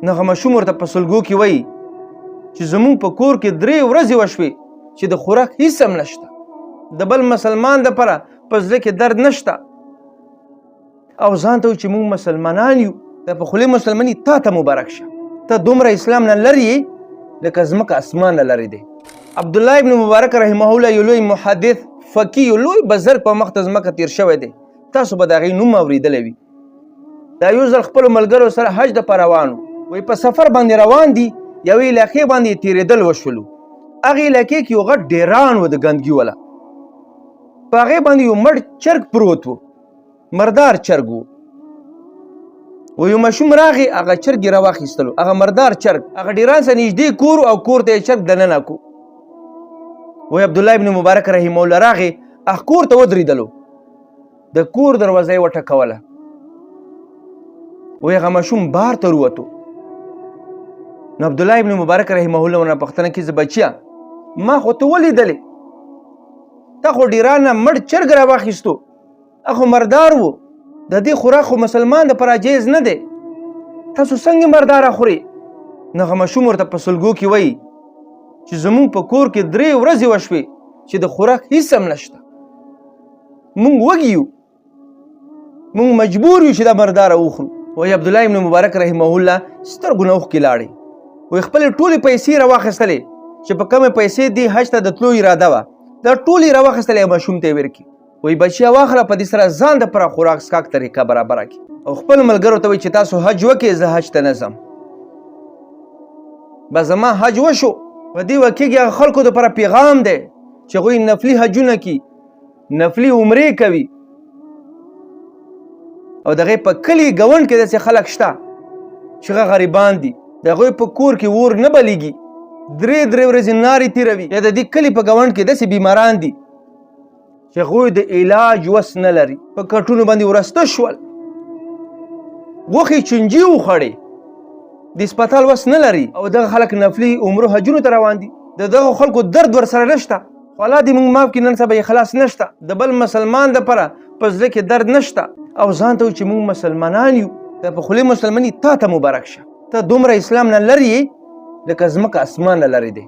نغه ماشوم ورته په سلګو کې وایي چې زمونږ په کور کې 3 ورځې وشوې چې د خوراک هیڅ هم نشته، د بل مسلمان دپاره په زړه کې درد نشته، او ځان ته چې موږ مسلمانان یو، د په خولې مسلماني تا ته مبارک شه، ته دومره اسلام نه لرې یې لکه ځمکه اسمان نه لرې دی. عبدالله ابن مبارک رحمه الله یو لوی محدث فقی یو لوی بزرګ په مخ ته ځمکه تیر شوی دی، تاسو به د هغې نوم اورېدلی وي. دا یو ځل خپلو ملګرو سره حج دپاره روان وی په سفر باندې روان دي، یوې علاقې باندې تېرېدل وشولو. هغې علاقې کې یو غټ ډیران و د ګندګي والا، په هغې باندې یو مړ چرګ پروت و، مردار چرګ و. و یو ماشوم راغی، هغه چرګ یې راواخیستلو، هغه مردار چرګ هغه ډیران سره نږدې کور او کور ته یې چرګ دننه کو. وی عبدالله ابن مبارک رحمه الله راغی، هغه کور ته ودرېدلو، د کور دروازه یې وټکوله. وی هغه ماشوم بار ته ووتو. نو عبدالله ابن مبارک رحمه الله ورنه پوښتنه کړي، زه بچیه ما خو ته ولیدلې، تا خو ډیران نه مړ چرګ راواخیستو، هغه مردار و، د دې خوراک خو مسلمان دپاره جایز نه دی، تاسو څنګه مرداره خورئ؟ نو هغه ماشوم ورته په سلګو کې وایي چې زمونږ په کور کې 3 ورځې وشوې چې د خوراک هیڅ هم نشته، مونږ وږي یو، مونږ مجبور یو چې دا مرداره وخورو. وایي عبدالله ابن مبارک رحمه الله سترګو نه اوښکې لاړې، وایي خپلې ټولې پیسې راواخیستلې چې په کمې پیسې دې حج ته د تلو اراده وه، دا ټولې راواخیستلې ماشوم ته یې ورکړي. وایي بچیه واخله، په دې سره ځان دپاره خوراک څښاک طریقه برابره کړي، او خپلو ملګرو ته وایي چې تاسو حج وکړئ، زه حج ته نه ځم. به زما حج وشو، په دې واقع کې هغه خلکو دپاره پیغام دی چې هغوی نفلي حجونه کوي، نفلي عمرې کوي، او د هغې په کلي ګاونډ کې داسې خلک شته چې هغه غریبان دي، د هغوی په کور کې اور نه بلیږي، 3 ورځې نارې تېروي، یا د دې کلي په ګاونډ کې داسې بیماران دي چې هغوی د علاج وس نه لري، په کټونو باندې ورسته شول، غوښې چونجي وخوړې، د هسپتال وس نه لري، او دغه خلک نفلي عمرو حجونو ته روان دي. د دغه خلکو درد ورسره نشته، خو الله دې موږ معاف کړي، نن سبا یې خلاص نشته، د بل مسلمان دپاره په زړه کې درد نشته، او ځان ته چې موږ مسلمانان یو، ته په خولې مسلماني تا ته مبارک شه، ته دومره اسلام نه لرې یې لکه ځمکه اسمان نه لرې دی.